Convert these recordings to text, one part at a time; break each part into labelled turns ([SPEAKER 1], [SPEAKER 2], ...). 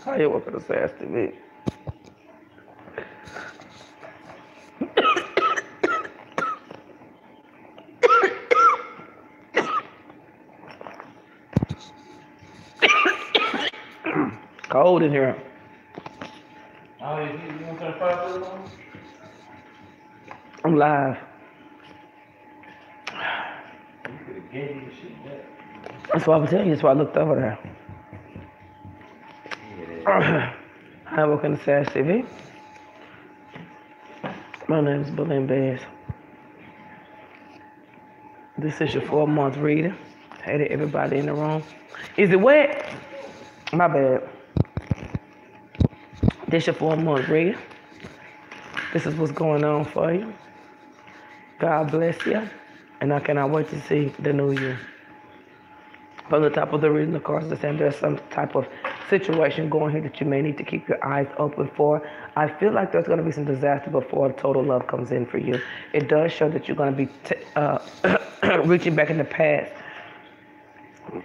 [SPEAKER 1] How you working this ass TV? Cold in here.
[SPEAKER 2] Oh, you want to turn the Fireflame on?
[SPEAKER 1] I'm live.
[SPEAKER 2] You could have gave me the shit back.
[SPEAKER 1] That's why I was telling you. That's why I looked over there.
[SPEAKER 2] Yeah,
[SPEAKER 1] Hi, welcome to Sash TV. My name is Belinda Bass. This is your 4-month reading. Hey to everybody in the room. Is it wet? My bad. This your 4-month reading. This is what's going on for you. God bless you. And I cannot wait to see the new year. From the top of the reading, of course, it's saying there's some type of situation going here that you may need to keep your eyes open for. I feel like there's going to be some disaster before total love comes in for you. It does show that you're going to be reaching back in the past,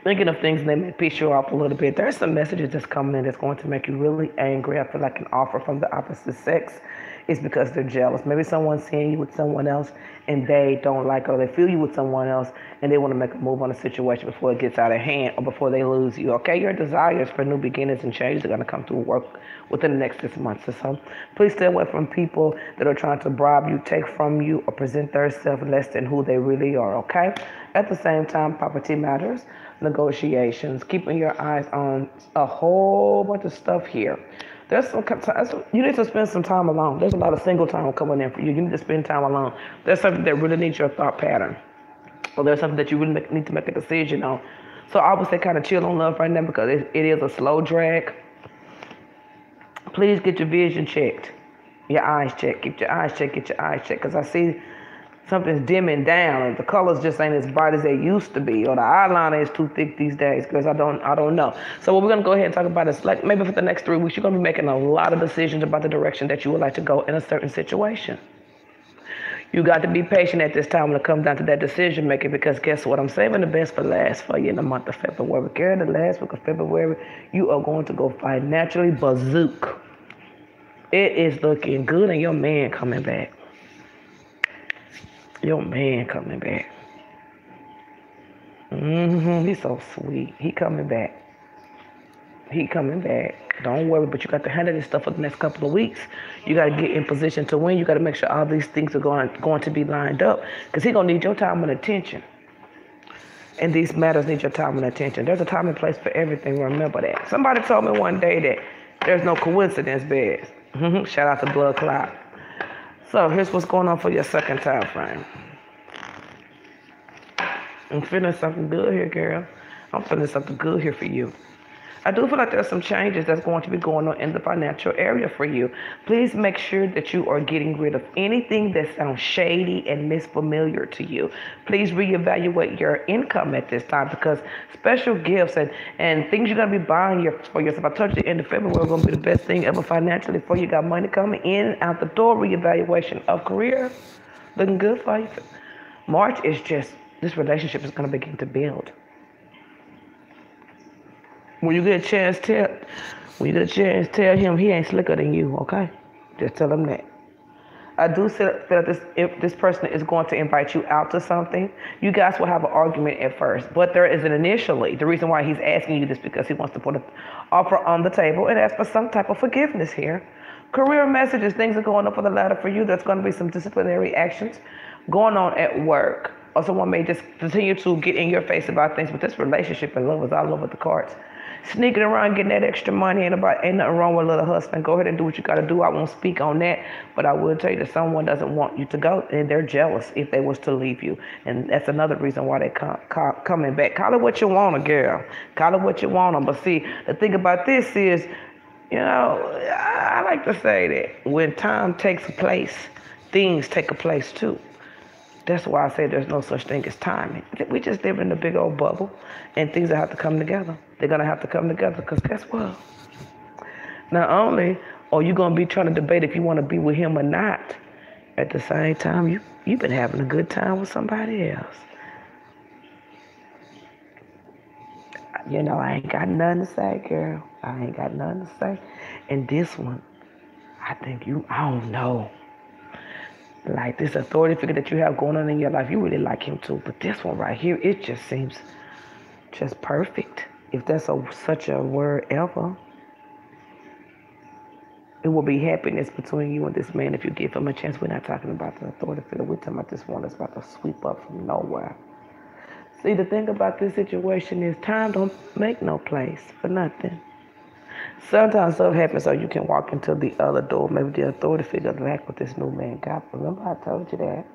[SPEAKER 1] thinking of things and they may piss you off a little bit. There's some messages that's coming in that's going to make you really angry. I feel like an offer from the opposite sex is because they're jealous. Maybe someone's seeing you with someone else and they don't like or they feel you with someone else and they want to make a move on a situation before it gets out of hand or before they lose you. Okay, your desires for new beginnings and changes are going to come through work within the next 6 months or so. Please stay away from people that are trying to bribe you, take from you, or present themselves less than who they really are, okay? At the same time, property matters, negotiations, keeping your eyes on a whole bunch of stuff here. There's you need to spend some time alone. There's a lot of single time coming in for you. You need to spend time alone. There's something that really needs your thought pattern. Or there's something that you really need to make a decision on. So I would say kind of chill on love right now because it is a slow drag. Please get your vision checked. Your eyes checked. Keep your eyes checked. Get your eyes checked. Because I see something's dimming down and the colors just ain't as bright as they used to be, or the eyeliner is too thick these days, because I don't know. So what we're gonna go ahead and talk about is, like, maybe for the next 3 weeks you're gonna be making a lot of decisions about the direction that you would like to go in a certain situation. You got to be patient at this time when it comes down to that decision making, because guess what? I'm saving the best for last for you in the month of February. Carry the last week of February, you are going to go financially bazooka. It is looking good, and your man coming back. Your man coming back. He's so sweet. He coming back. He coming back. Don't worry, but you got to handle this stuff for the next couple of weeks. You got to get in position to win. You got to make sure all these things are going to be lined up, because he's going to need your time and attention. And these matters need your time and attention. There's a time and place for everything. Remember that. Somebody told me one day that there's no coincidence, Bez. Shout out to Blood Cloud. So here's what's going on for your second time frame. I'm feeling something good here, girl. I'm feeling something good here for you. I do feel like there's some changes that's going to be going on in the financial area for you. Please make sure that you are getting rid of anything that sounds shady and misfamiliar to you. Please reevaluate your income at this time, because special gifts and things you're going to be buying for yourself. I told you the end of February is going to be the best thing ever financially for you. You got money coming in, out the door, reevaluation of career. Looking good for you. March is just, this relationship is going to begin to build. When you get a chance, tell him he ain't slicker than you, okay? Just tell him that. I do feel that if this person is going to invite you out to something, you guys will have an argument at first. But there is an initially. The reason why he's asking you this because he wants to put an offer on the table and ask for some type of forgiveness here. Career messages, things are going up for the ladder for you. There's going to be some disciplinary actions going on at work. Or someone may just continue to get in your face about things. But this relationship and love is all over the cards. Sneaking around, getting that extra money, ain't nothing wrong with a little husband. Go ahead and do what you got to do. I won't speak on that, but I will tell you that someone doesn't want you to go, and they're jealous if they was to leave you, and that's another reason why they're coming back. Call it what you want, girl. Call it what you want. But see, the thing about this is, you know, I like to say that when time takes place, things take a place too. That's why I say there's no such thing as timing. We just live in a big old bubble, and things have to come together. They're going to have to come together, because guess what? Not only are you going to be trying to debate if you want to be with him or not, at the same time, you've been having a good time with somebody else. You know, I ain't got nothing to say, girl. I ain't got nothing to say. And this one, I think I don't know. Like this authority figure that you have going on in your life, you really like him too. But this one right here, it just seems just perfect. If that's such a word ever, it will be happiness between you and this man if you give him a chance. We're not talking about the authority figure. We're talking about this one that's about to sweep up from nowhere. See, the thing about this situation is time don't make no place for nothing. Sometimes stuff happens so you can walk into the other door. Maybe the authority figure back with this new man got. Remember I told you that.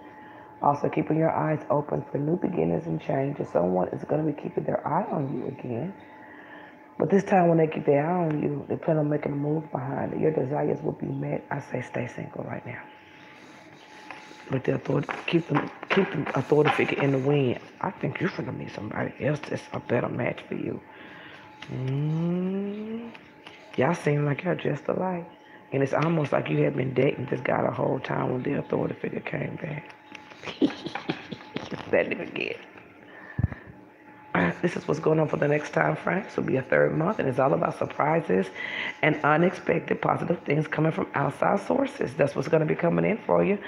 [SPEAKER 1] Also keeping your eyes open for new beginnings and changes. Someone is going to be keeping their eye on you again. But this time when they keep their eye on you, they plan on making a move behind it. Your desires will be met. I say stay single right now. But the authority, keep the authority figure in the wind. I think you're going to meet somebody else that's a better match for you. Y'all seem like y'all just alike. And it's almost like you have been dating this guy the whole time when the authority figure came back. That nigga get. This is what's going on for the next time frame. This will be a third month, and it's all about surprises and unexpected positive things coming from outside sources. That's what's going to be coming in for you.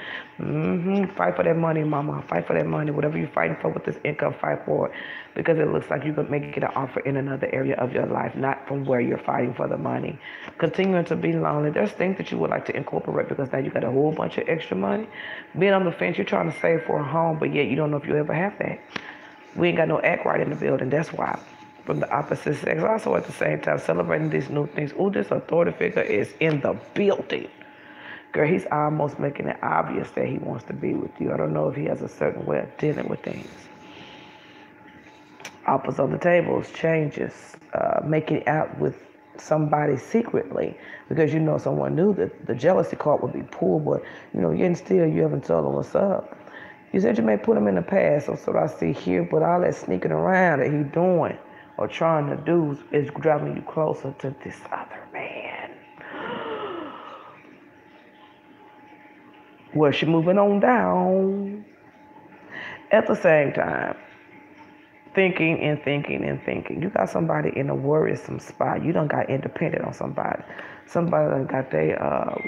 [SPEAKER 1] Fight for that money, mama. Fight for that money. Whatever you're fighting for with this income, fight for it. Because it looks like you're going to make it an offer in another area of your life, not from where you're fighting for the money. Continuing to be lonely. There's things that you would like to incorporate because now you got a whole bunch of extra money. Being on the fence, you're trying to save for a home, but yet you don't know if you ever have that. We ain't got no act right in the building. That's why. From the opposite sex. Also, at the same time, celebrating these new things. Ooh, this authority figure is in the building. Girl, he's almost making it obvious that he wants to be with you. I don't know if he has a certain way of dealing with things. Offers on the tables, changes, making out with somebody secretly because you know someone knew that the jealousy card would be pulled, but you know, yet and still you haven't told them what's up. You said you may put him in the past, so what I see here, but all that sneaking around that he's doing or trying to do is driving you closer to this other man. Well, she moving on down. At the same time, thinking and thinking and thinking. You got somebody in a worrisome spot. You done got independent on somebody. Somebody done got their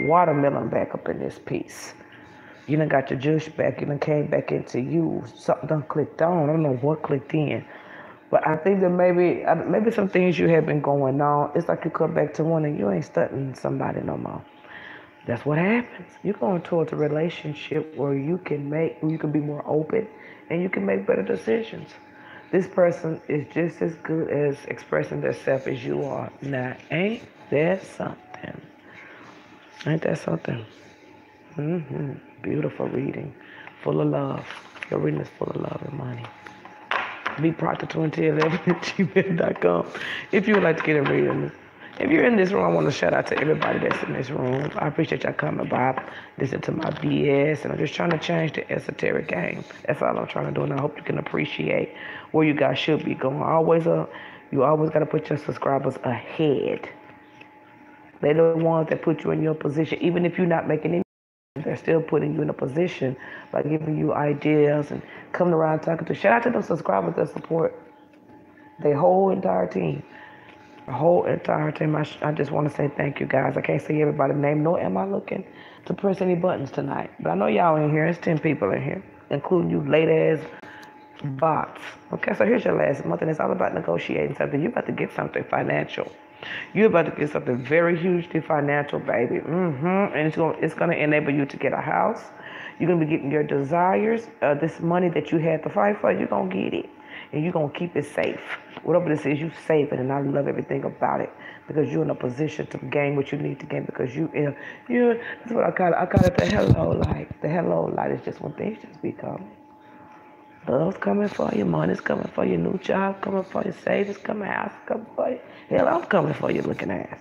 [SPEAKER 1] watermelon back up in this piece. You done got your juice back. You done came back into you. Something done clicked on. I don't know what clicked in. But I think that maybe some things you have been going on, it's like you come back to one and you ain't stunting somebody no more. That's what happens. You're going towards a relationship where you can be more open and you can make better decisions. This person is just as good as expressing themselves as you are. Now, ain't that something? Ain't that something? Beautiful reading, full of love. Your reading is full of love and money. Be proctor2011@gmail.com if you would like to get a reading. If you're in this room, I want to shout out to everybody that's in this room. I appreciate y'all coming by, listen to my BS, and I'm just trying to change the esoteric game. That's all I'm trying to do, and I hope you can appreciate where you guys should be going. You always got to put your subscribers ahead. They're the ones that put you in your position, even if you're not making any. They're still putting you in a position by giving you ideas and coming around talking to. Shout out to those subscribers that support the whole entire team. The whole entire team. I just want to say thank you guys. I can't say everybody's name, nor am I looking to press any buttons tonight. But I know y'all in here. It's 10 people in here, including you late ass bots. Okay, so here's your last month, and it's all about negotiating something. You're about to get something financial. You're about to get something very hugely financial, baby. And it's gonna enable you to get a house. You're gonna be getting your desires. This money that you had to fight for, you're gonna get it, and you're gonna keep it safe. Whatever this is, you save it, and I love everything about it because you're in a position to gain what you need to gain because that's what I call it. I call it the hello light. The hello light is just when things just become. Love's coming for you, money's coming for you, new job coming for you, savings coming, house coming for you. Hell, I'm coming for you looking ass.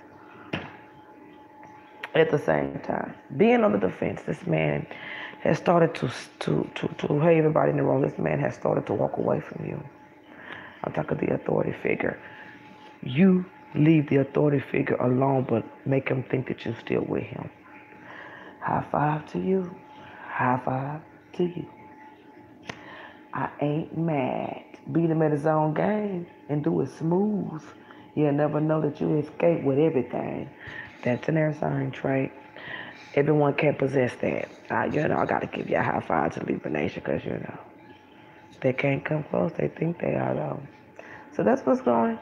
[SPEAKER 1] At the same time, being on the defense, this man has started to hey, everybody in the room, this man has started to walk away from you. I'm talking the authority figure. You leave the authority figure alone, but make him think that you're still with him. High five to you. High five to you. I ain't mad. Beat him at his own game. and do it smooth. You'll never know that you escape with everything. That's an air sign trait. Everyone can't possess that. I gotta give you a high five to Libra Nation because they can't come close. They think they are though. So that's what's going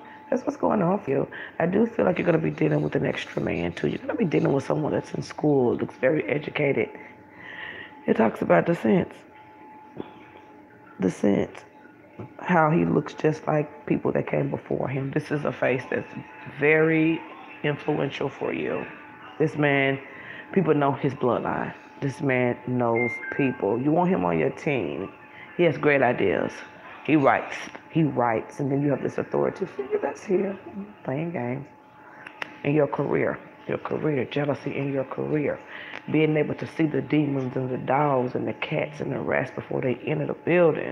[SPEAKER 1] on for you. I do feel like you're gonna be dealing with an extra man too. You're gonna be dealing with someone that's in school, looks very educated. It talks about the sense, how he looks just like people that came before him. This is a face that's very influential for you. This man, people know his bloodline. This man knows people. You want him on your team. He has great ideas. He writes. He writes. And then you have this authority figure that's here playing games in your career, jealousy in your career, being able to see the demons and the dogs and the cats and the rats before they enter the building.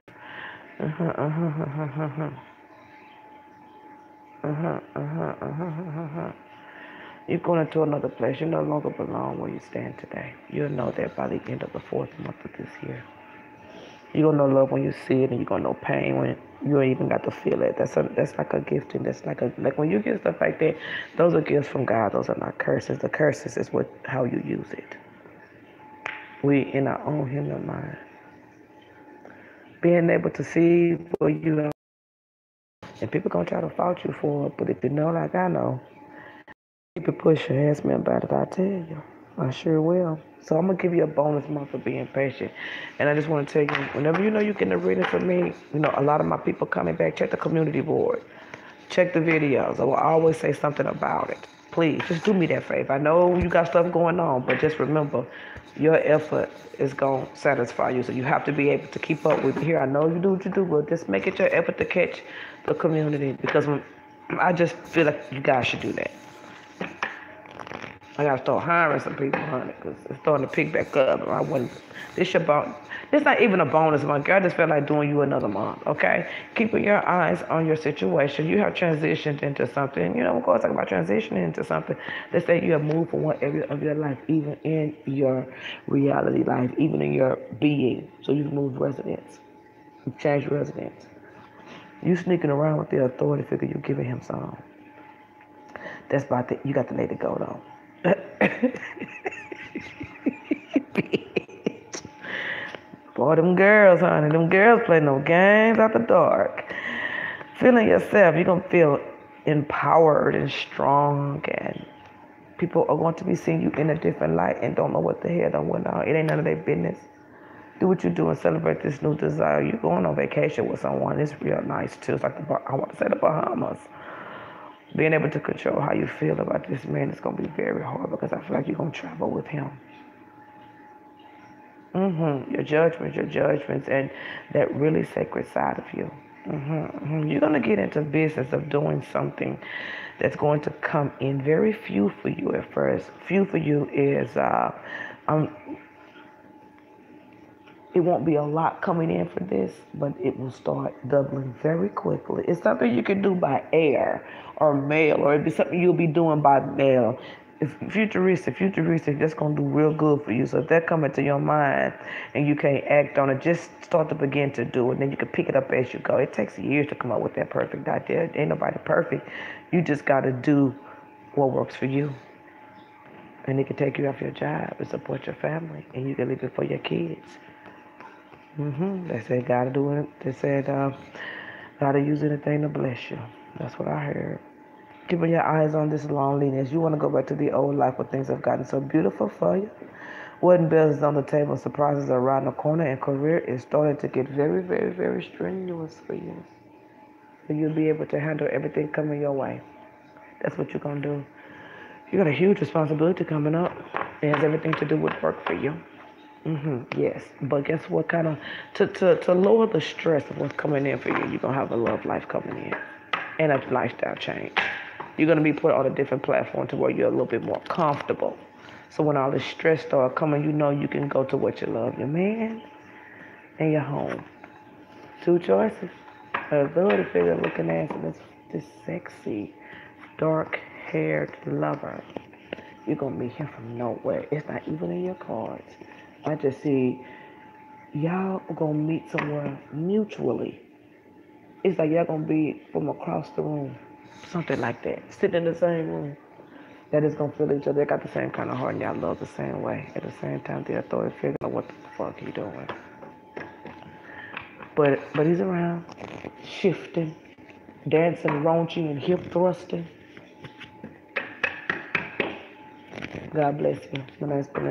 [SPEAKER 1] Uh-huh, uh-huh, uh-huh, uh-huh. Uh-huh, uh-huh, uh-huh, uh-huh. You're going into another place. You no longer belong where you stand today. You'll know that by the end of the 4th month of this year. You're going to know love when you see it, and you're going to know pain when you ain't even got to feel it. That's like a gifting. That's like when you get stuff like that, those are gifts from God. Those are not curses. The curses is how you use it. We in our own human mind. Being able to see where you are. And people going to try to fault you for it, but if you know like I know, keep it pushing. Ask me about it, I tell you. I sure will. So I'm going to give you a bonus month for being patient. And I just want to tell you, whenever you know you're getting a reading from me, a lot of my people coming back, check the community board. Check the videos. I will always say something about it. Please, just do me that favor. I know you got stuff going on, but just remember, your effort is going to satisfy you. So you have to be able to keep up with it here. I know you do what you do, but just make it your effort to catch the community, because I just feel like you guys should do that. I gotta start hiring some people, honey, because it's starting to pick back up. I wouldn't. This not even a bonus month. I just felt like doing you another month. Okay, keeping your eyes on your situation. You have transitioned into something. Of course, talking about transitioning into something. Let's say you have moved from one area of your life, even in your reality life, even in your being. So you've moved residence. You've changed residence. You sneaking around with the authority figure. You giving him some. That's about it. You got to let it go though. Bitch. Boy, them girls, honey, them girls play no games after dark. Feeling yourself, you're going to feel empowered and strong, and people are going to be seeing you in a different light and don't know what the hell done went on. It ain't none of their business. Do what you do and celebrate this new desire. You're going on vacation with someone. It's real nice, too. It's like, I want to say the Bahamas. Being able to control how you feel about this man is going to be very hard, because I feel like you're going to travel with him. Your judgments, and that really sacred side of you. You're going to get into business of doing something that's going to come in very few for you at first. Few for you is, it won't be a lot coming in for this, but it will start doubling very quickly. It's something you can do by air or mail, or it'd be something you'll be doing by mail. It's futuristic, that's going to do real good for you. So if that comes into your mind and you can't act on it, just start to begin to do it. Then you can pick it up as you go. It takes years to come up with that perfect idea. Ain't nobody perfect. You just got to do what works for you. And it can take you off your job and support your family, and you can leave it for your kids. They said gotta do it. They said gotta use anything to bless you. That's what I heard. Keeping your eyes on this loneliness. You want to go back to the old life where things have gotten so beautiful for you. Wedding bells is on the table. Surprises are around the corner, and career is starting to get very, very, very strenuous for you. So you'll be able to handle everything coming your way. That's what you're gonna do. You got a huge responsibility coming up. It has everything to do with work for you. Yes, but guess what? To lower the stress of what's coming in for you, you're gonna have a love life coming in, and a lifestyle change. You're gonna be put on a different platform to where you're a little bit more comfortable. So when all this stress starts coming, you can go to what you love, your man and your home. Two choices. A authority figure looking at this sexy, dark-haired lover. You're gonna meet him from nowhere. It's not even in your cards. I just see y'all gonna meet somewhere mutually. It's like y'all gonna be from across the room, something like that. Sitting in the same room. That is gonna feel each other. They got the same kind of heart, and y'all love the same way. At the same time, they'll throw a figure out what the fuck he doing. But he's around, shifting, dancing, raunchy, and hip thrusting. God bless you. My name's Belinda.